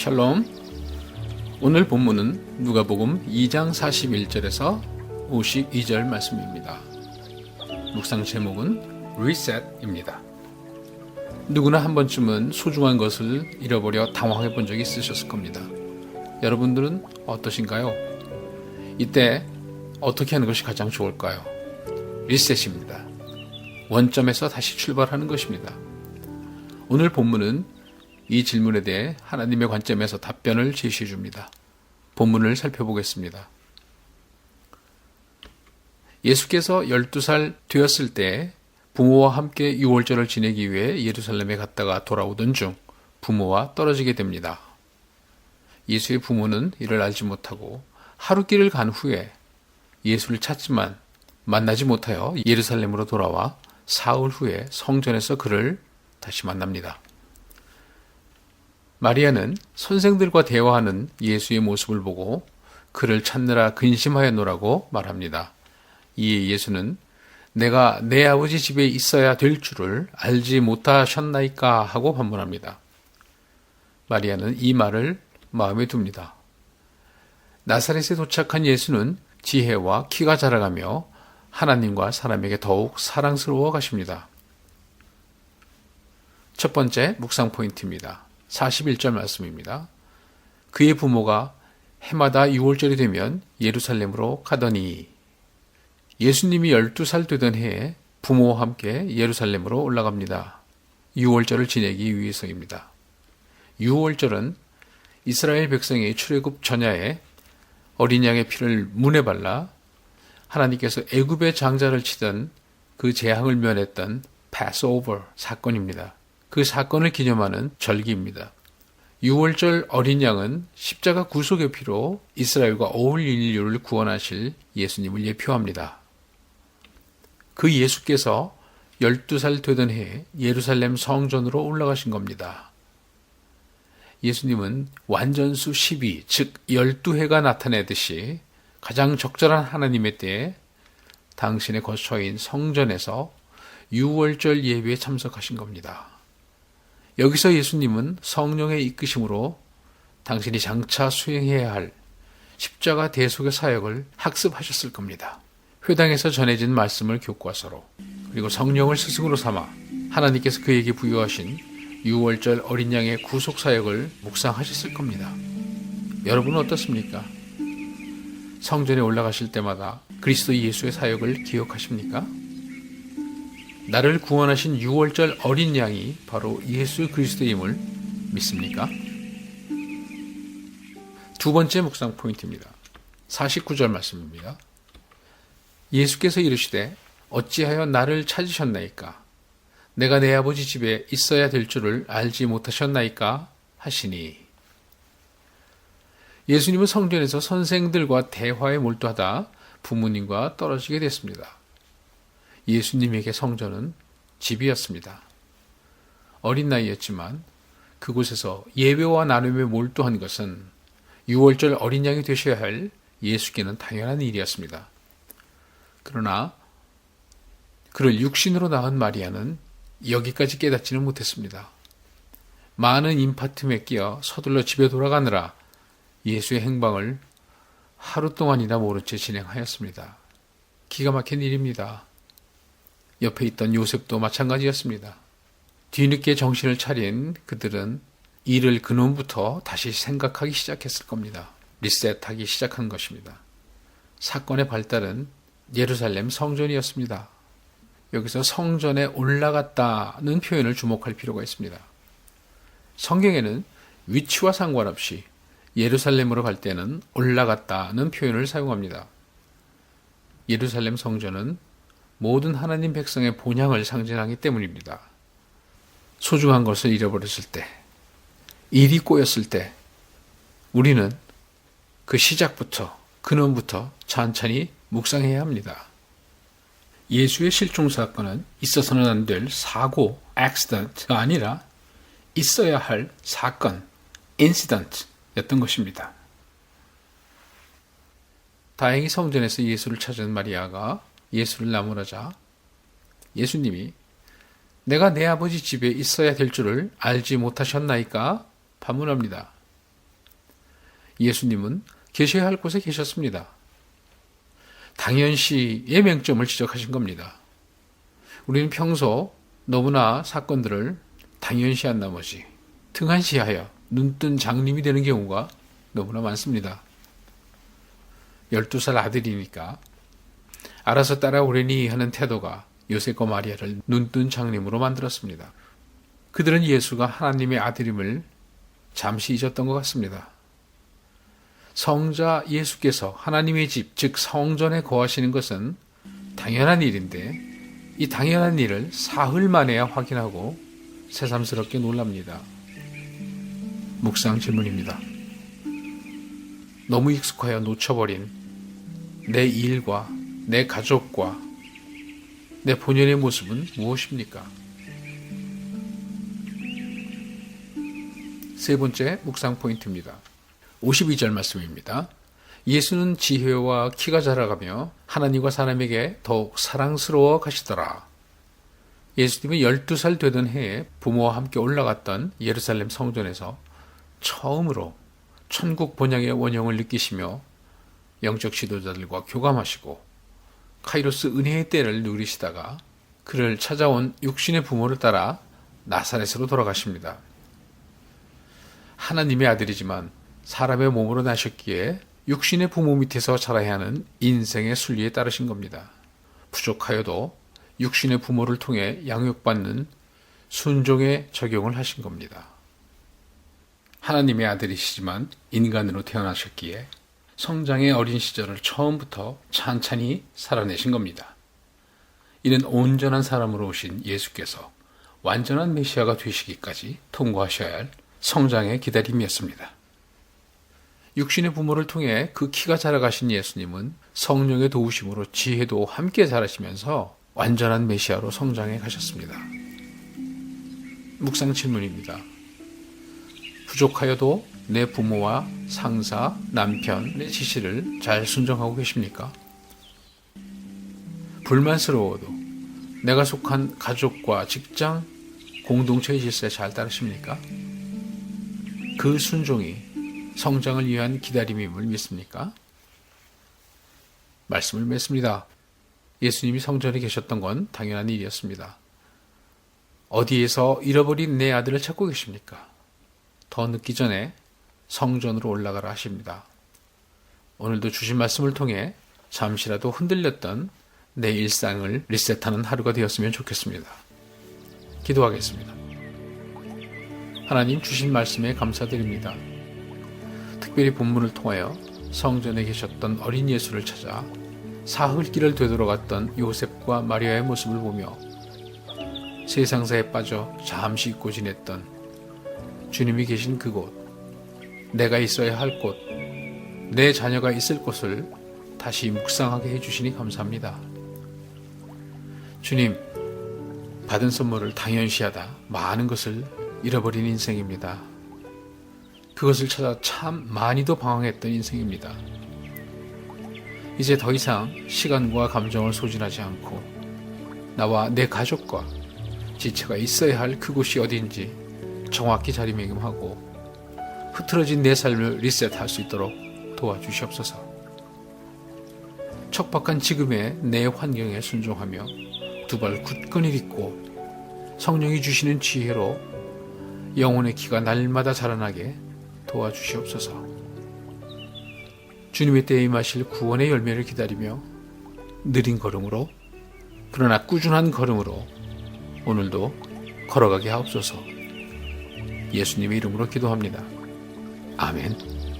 샬롬. 오늘 본문은 누가복음 2장 41절에서 52절 말씀입니다. 묵상 제목은 Reset입니다. 누구나 한 번쯤은 소중한 것을 잃어버려 당황해 본 적이 있으셨을 겁니다. 여러분들은 어떠신가요? 이때 어떻게 하는 것이 가장 좋을까요? 리셋입니다. 원점에서 다시 출발하는 것입니다. 오늘 본문은 이 질문에 대해 하나님의 관점에서 답변을 제시해 줍니다. 본문을 살펴보겠습니다. 예수께서 12살 되었을 때 부모와 함께 유월절을 지내기 위해 예루살렘에 갔다가 돌아오던 중 부모와 떨어지게 됩니다. 예수의 부모는 이를 알지 못하고 하루 길을 간 후에 예수를 찾지만 만나지 못하여 예루살렘으로 돌아와 사흘 후에 성전에서 그를 다시 만납니다. 마리아는 선생들과 대화하는 예수의 모습을 보고 그를 찾느라 근심하였노라고 말합니다. 이에 예수는 내가 내 아버지 집에 있어야 될 줄을 알지 못하셨나이까 하고 반문합니다. 마리아는 이 말을 마음에 둡니다. 나사렛에 도착한 예수는 지혜와 키가 자라가며 하나님과 사람에게 더욱 사랑스러워 가십니다. 첫 번째 묵상 포인트입니다. 41절 말씀입니다. 그의 부모가 해마다 유월절이 되면 예루살렘으로 가더니 예수님이 12살 되던 해에 부모와 함께 예루살렘으로 올라갑니다. 유월절을 지내기 위해서입니다. 유월절은 이스라엘 백성의 출애굽 전야에 어린 양의 피를 문에 발라 하나님께서 애굽의 장자를 치던 그 재앙을 면했던 패스오버 사건입니다. 그 사건을 기념하는 절기입니다. 유월절 어린 양은 십자가 구속의 피로 이스라엘과 온 인류를 구원하실 예수님을 예표합니다. 그 예수께서 12살 되던 해에 예루살렘 성전으로 올라가신 겁니다. 예수님은 완전수 12, 즉 12해가 나타내듯이 가장 적절한 하나님의 때에 당신의 거처인 성전에서 유월절 예배에 참석하신 겁니다. 여기서 예수님은 성령의 이끄심으로 당신이 장차 수행해야 할 십자가 대속의 사역을 학습하셨을 겁니다. 회당에서 전해진 말씀을 교과서로 그리고 성령을 스승으로 삼아 하나님께서 그에게 부여하신 유월절 어린 양의 구속 사역을 묵상하셨을 겁니다. 여러분은 어떻습니까? 성전에 올라가실 때마다 그리스도 예수의 사역을 기억하십니까? 나를 구원하신 유월절 어린 양이 바로 예수 그리스도임을 믿습니까? 두 번째 묵상 포인트입니다. 49절 말씀입니다. 예수께서 이르시되 어찌하여 나를 찾으셨나이까? 내가 내 아버지 집에 있어야 될 줄을 알지 못하셨나이까? 하시니 예수님은 성전에서 선생들과 대화에 몰두하다 부모님과 떨어지게 됐습니다. 예수님에게 성전은 집이었습니다. 어린 나이였지만 그곳에서 예배와 나눔에 몰두한 것은 유월절 어린 양이 되셔야 할 예수께는 당연한 일이었습니다. 그러나 그를 육신으로 낳은 마리아는 여기까지 깨닫지는 못했습니다. 많은 인파틈에 끼어 서둘러 집에 돌아가느라 예수의 행방을 하루 동안이나 모른 채 진행하였습니다. 기가 막힌 일입니다. 옆에 있던 요셉도 마찬가지였습니다. 뒤늦게 정신을 차린 그들은 일을 근원부터 다시 생각하기 시작했을 겁니다. 리셋하기 시작한 것입니다. 사건의 발달은 예루살렘 성전이었습니다. 여기서 성전에 올라갔다는 표현을 주목할 필요가 있습니다. 성경에는 위치와 상관없이 예루살렘으로 갈 때는 올라갔다는 표현을 사용합니다. 예루살렘 성전은 모든 하나님 백성의 본향을 상징하기 때문입니다. 소중한 것을 잃어버렸을 때, 일이 꼬였을 때 우리는 그 시작부터, 근원부터 천천히 묵상해야 합니다. 예수의 실종 사건은 있어서는 안 될 사고, accident가 아니라 있어야 할 사건, incident였던 것입니다. 다행히 성전에서 예수를 찾은 마리아가 예수를 나무라자 예수님이 내가 내 아버지 집에 있어야 될 줄을 알지 못하셨나이까? 반문합니다. 예수님은 계셔야 할 곳에 계셨습니다. 당연시의 맹점을 지적하신 겁니다. 우리는 평소 너무나 사건들을 당연시한 나머지 등한시하여 눈뜬 장님이 되는 경우가 너무나 많습니다. 12살 아들이니까 알아서 따라오려니 하는 태도가 요셉과 마리아를 눈뜬 장님으로 만들었습니다. 그들은 예수가 하나님의 아들임을 잠시 잊었던 것 같습니다. 성자 예수께서 하나님의 집, 즉 성전에 거하시는 것은 당연한 일인데 이 당연한 일을 사흘 만에야 확인하고 새삼스럽게 놀랍니다. 묵상 질문입니다. 너무 익숙하여 놓쳐버린 내 일과 내 가족과 내 본연의 모습은 무엇입니까? 세 번째 묵상 포인트입니다. 52절 말씀입니다. 예수는 지혜와 키가 자라가며 하나님과 사람에게 더욱 사랑스러워 가시더라. 예수님이 12살 되던 해에 부모와 함께 올라갔던 예루살렘 성전에서 처음으로 천국 번영의 원형을 느끼시며 영적 지도자들과 교감하시고 카이로스 은혜의 때를 누리시다가 그를 찾아온 육신의 부모를 따라 나사렛으로 돌아가십니다. 하나님의 아들이지만 사람의 몸으로 나셨기에 육신의 부모 밑에서 자라야 하는 인생의 순리에 따르신 겁니다. 부족하여도 육신의 부모를 통해 양육받는 순종의 적용을 하신 겁니다. 하나님의 아들이시지만 인간으로 태어나셨기에 성장의 어린 시절을 처음부터 찬찬히 살아내신 겁니다. 이는 온전한 사람으로 오신 예수께서 완전한 메시아가 되시기까지 통과하셔야 할 성장의 기다림이었습니다. 육신의 부모를 통해 그 키가 자라가신 예수님은 성령의 도우심으로 지혜도 함께 자라시면서 완전한 메시아로 성장해 가셨습니다. 묵상 질문입니다. 부족하여도 내 부모와 상사, 남편의 지시를 잘 순종하고 계십니까? 불만스러워도 내가 속한 가족과 직장, 공동체의 질서에 잘 따르십니까? 그 순종이 성장을 위한 기다림임을 믿습니까? 말씀을 맺습니다. 예수님이 성전에 계셨던 건 당연한 일이었습니다. 어디에서 잃어버린 내 아들을 찾고 계십니까? 더 늦기 전에 성전으로 올라가라 하십니다. 오늘도 주신 말씀을 통해 잠시라도 흔들렸던 내 일상을 리셋하는 하루가 되었으면 좋겠습니다. 기도하겠습니다. 하나님 주신 말씀에 감사드립니다. 특별히 본문을 통하여 성전에 계셨던 어린 예수를 찾아 사흘길을 되돌아갔던 요셉과 마리아의 모습을 보며 세상사에 빠져 잠시 잊고 지냈던 주님이 계신 그곳, 내가 있어야 할 곳, 내 자녀가 있을 곳을 다시 묵상하게 해주시니 감사합니다. 주님, 받은 선물을 당연시하다 많은 것을 잃어버린 인생입니다. 그것을 찾아 참 많이도 방황했던 인생입니다. 이제 더 이상 시간과 감정을 소진하지 않고 나와 내 가족과 지체가 있어야 할 그곳이 어딘지 정확히 자리매김하고 흐트러진 내 삶을 리셋할 수 있도록 도와주시옵소서. 척박한 지금의 내 환경에 순종하며 두 발 굳건히 딛고 성령이 주시는 지혜로 영혼의 키가 날마다 자라나게 도와주시옵소서. 주님의 때에 임하실 구원의 열매를 기다리며 느린 걸음으로 그러나 꾸준한 걸음으로 오늘도 걸어가게 하옵소서. 예수님의 이름으로 기도합니다. 아멘.